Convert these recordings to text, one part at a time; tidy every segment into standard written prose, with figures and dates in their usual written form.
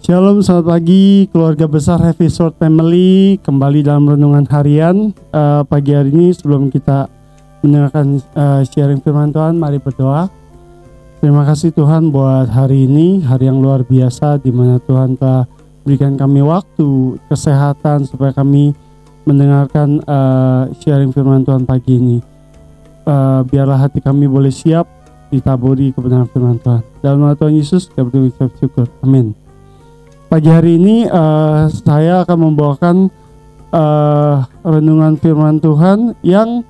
Shalom, selamat pagi keluarga besar Happy Sword Family. Kembali dalam renungan harian pagi hari ini. Sebelum kita mendengarkan sharing firman Tuhan, mari berdoa. Terima kasih Tuhan buat hari ini, hari yang luar biasa di mana Tuhan telah berikan kami waktu, kesehatan supaya kami mendengarkan sharing firman Tuhan pagi ini. Biarlah hati kami boleh siap ditaburi kebenaran firman Tuhan. Dalam nama Tuhan Yesus kami berucap syukur. Amin. Pagi hari ini saya akan membawakan renungan firman Tuhan yang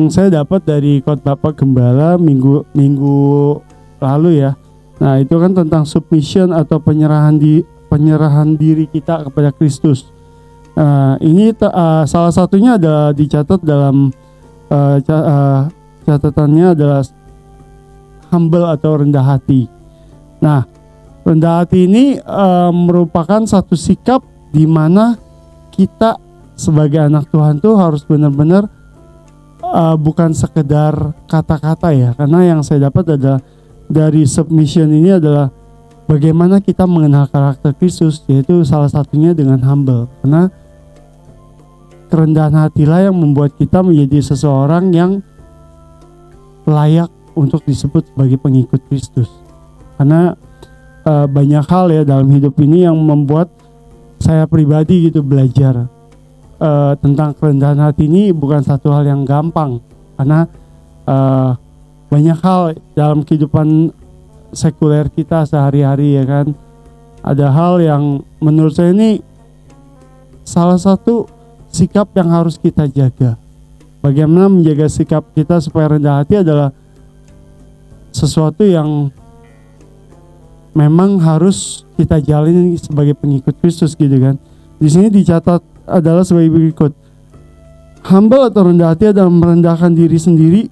saya dapat dari khotbah Pak Gembala minggu lalu ya. Nah, itu kan tentang submission atau penyerahan diri kita kepada Kristus. Ini salah satunya adalah dicatat dalam catatannya adalah humble atau rendah hati. Nah, rendah hati ini merupakan satu sikap di mana kita sebagai anak Tuhan tuh harus benar-benar bukan sekedar kata-kata ya. Karena yang saya dapat adalah dari submission ini adalah bagaimana kita mengenal karakter Kristus, yaitu salah satunya dengan humble. Karena kerendahan hatilah yang membuat kita menjadi seseorang yang layak untuk disebut sebagai pengikut Kristus. Karena banyak hal ya dalam hidup ini yang membuat saya pribadi gitu belajar tentang kerendahan hati ini bukan satu hal yang gampang. Karena banyak hal dalam kehidupan sekuler kita sehari-hari ya kan, ada hal yang menurut saya ini salah satu sikap yang harus kita jaga. Bagaimana menjaga sikap kita supaya rendah hati adalah sesuatu yang memang harus kita jalani sebagai pengikut Kristus gitu kan. Di sini dicatat adalah sebagai berikut. Humble atau rendah hati adalah merendahkan diri sendiri.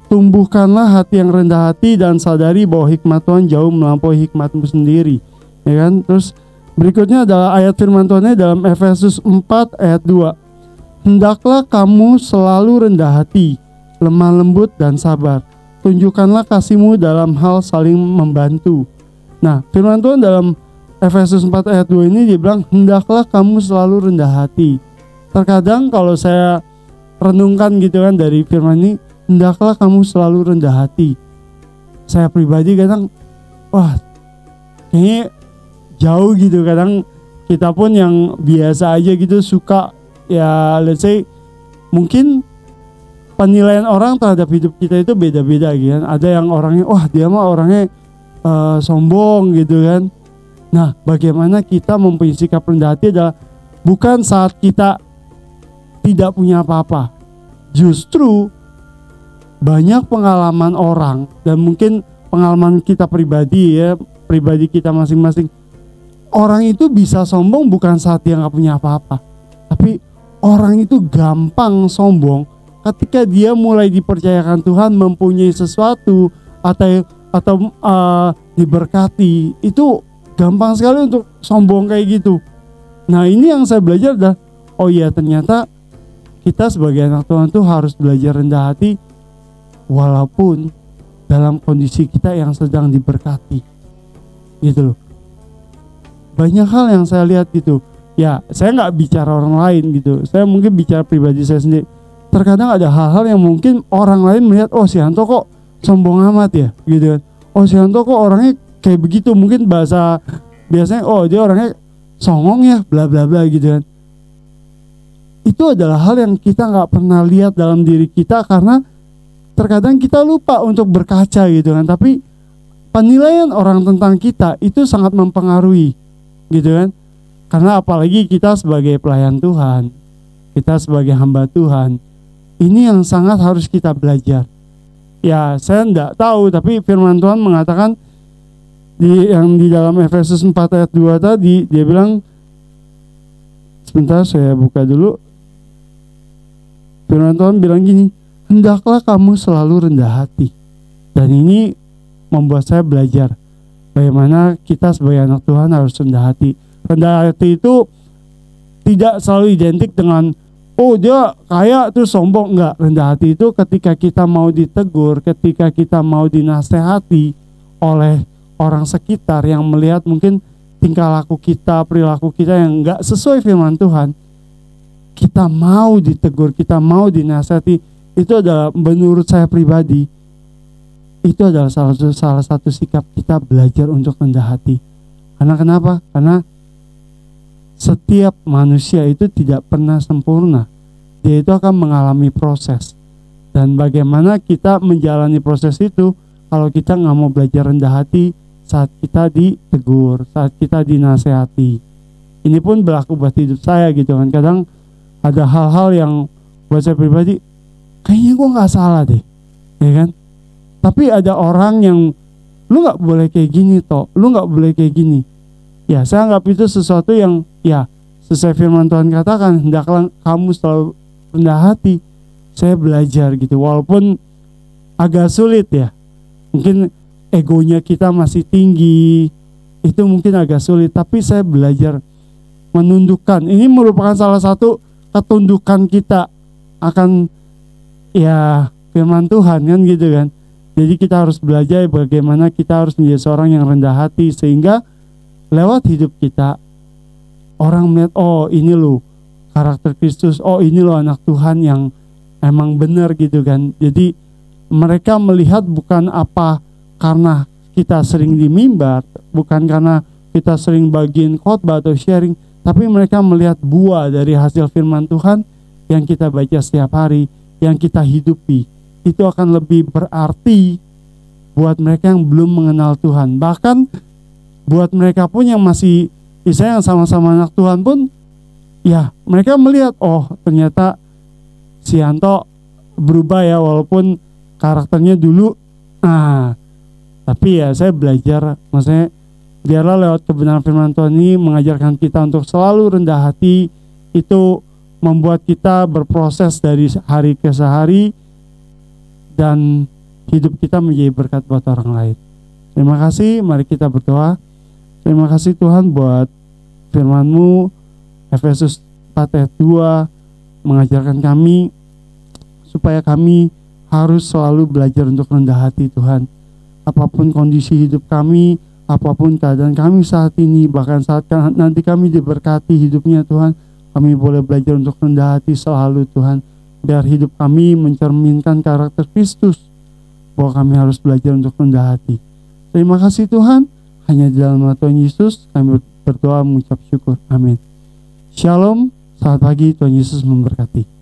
Tumbuhkanlah hati yang rendah hati dan sadari bahwa hikmat Tuhan jauh melampaui hikmatmu sendiri. Ya kan? Terus berikutnya adalah ayat firman Tuhannya dalam Efesus 4 ayat 2. Hendaklah kamu selalu rendah hati, lemah lembut dan sabar. Tunjukkanlah kasihmu dalam hal saling membantu. Nah, firman Tuhan dalam Efesus 4 ayat 2 ini dibilang hendaklah kamu selalu rendah hati. Terkadang kalau saya renungkan gitu kan dari firman ini, hendaklah kamu selalu rendah hati. Saya pribadi kadang kayaknya jauh gitu. Kadang kita pun yang biasa aja gitu suka ya, let's say mungkin penilaian orang terhadap hidup kita itu beda-beda gitu kan. Ada yang orangnya dia mah orangnya sombong gitu kan. Nah, bagaimana kita mempunyai sikap rendah hati adalah bukan saat kita tidak punya apa-apa. Justru banyak pengalaman orang dan mungkin pengalaman kita pribadi ya, pribadi kita masing-masing. Orang itu bisa sombong bukan saat dia nggak punya apa-apa, tapi orang itu gampang sombong ketika dia mulai dipercayakan Tuhan mempunyai sesuatu atau diberkati. Itu gampang sekali untuk sombong kayak gitu. Nah, ini yang saya belajar adalah ternyata kita sebagai anak Tuhan tuh harus belajar rendah hati walaupun dalam kondisi kita yang sedang diberkati gitu loh. Banyak hal yang saya lihat gitu ya, saya nggak bicara orang lain gitu, saya mungkin bicara pribadi saya sendiri. Terkadang ada hal-hal yang mungkin orang lain melihat, si Hanto kok sombong amat ya gitu kan. Si Hanto kok orangnya kayak begitu, mungkin bahasa biasanya dia orangnya songong ya bla bla bla gitu kan. Itu adalah hal yang kita nggak pernah lihat dalam diri kita karena terkadang kita lupa untuk berkaca gitu kan. Tapi penilaian orang tentang kita itu sangat mempengaruhi gitu kan. Karena apalagi kita sebagai pelayan Tuhan, kita sebagai hamba Tuhan, ini yang sangat harus kita belajar. Ya, saya enggak tahu, tapi firman Tuhan mengatakan di dalam Efesus 4 ayat 2 tadi, dia bilang, sebentar saya buka dulu. Firman Tuhan bilang gini, hendaklah kamu selalu rendah hati. Dan ini membuat saya belajar bagaimana kita sebagai anak Tuhan harus rendah hati. Rendah hati itu tidak selalu identik dengan oh dia kaya terus sombong. Enggak, rendah hati itu ketika kita mau ditegur, ketika kita mau dinasehati oleh orang sekitar yang melihat mungkin tingkah laku kita, perilaku kita yang enggak sesuai firman Tuhan, kita mau ditegur, kita mau dinasehati, itu adalah menurut saya pribadi, itu adalah salah satu sikap kita belajar untuk rendah hati. Karena kenapa? Karena setiap manusia itu tidak pernah sempurna. Dia itu akan mengalami proses. Dan bagaimana kita menjalani proses itu kalau kita nggak mau belajar rendah hati saat kita ditegur, saat kita dinasehati. Ini pun berlaku buat hidup saya gitu kan. Kadang ada hal-hal yang buat saya pribadi, kayaknya gue nggak salah deh, ya kan? Tapi ada orang yang, lu nggak boleh kayak gini toh, lu nggak boleh kayak gini. Ya, saya anggap itu sesuatu yang ya sesuai firman Tuhan katakan, hendaklah kamu selalu rendah hati. Saya belajar gitu, walaupun agak sulit ya. Mungkin egonya kita masih tinggi, itu mungkin agak sulit. Tapi saya belajar menundukkan. Ini merupakan salah satu ketundukan kita akan ya firman Tuhan kan gitu kan. Jadi kita harus belajar bagaimana kita harus menjadi seorang yang rendah hati, sehingga lewat hidup kita orang melihat, oh ini loh karakter Kristus, oh ini loh anak Tuhan yang emang benar gitu kan. Jadi mereka melihat bukan apa karena kita sering di mimbar, bukan karena kita sering bagiin khotbah atau sharing, tapi mereka melihat buah dari hasil firman Tuhan yang kita baca setiap hari, yang kita hidupi. Itu akan lebih berarti buat mereka yang belum mengenal Tuhan. Bahkan buat mereka pun yang masih, misalnya yang sama-sama anak Tuhan pun, ya mereka melihat, oh ternyata si Anto berubah ya, walaupun karakternya dulu. Nah, tapi ya saya belajar, maksudnya biarlah lewat kebenaran firman Tuhan ini mengajarkan kita untuk selalu rendah hati. Itu membuat kita berproses dari hari ke hari, dan hidup kita menjadi berkat buat orang lain. Terima kasih, mari kita berdoa. Terima kasih Tuhan buat firman-Mu, Efesus 4 ayat 2, mengajarkan kami supaya kami harus selalu belajar untuk rendah hati Tuhan. Apapun kondisi hidup kami, apapun keadaan kami saat ini, bahkan saat nanti kami diberkati hidupnya Tuhan, kami boleh belajar untuk rendah hati selalu Tuhan. Biar hidup kami mencerminkan karakter Kristus, bahwa kami harus belajar untuk rendah hati. Terima kasih Tuhan. Hanya di dalam nama Tuhan Yesus kami berdoa mengucap syukur. Amin. Shalom. Selamat pagi. Tuhan Yesus memberkati.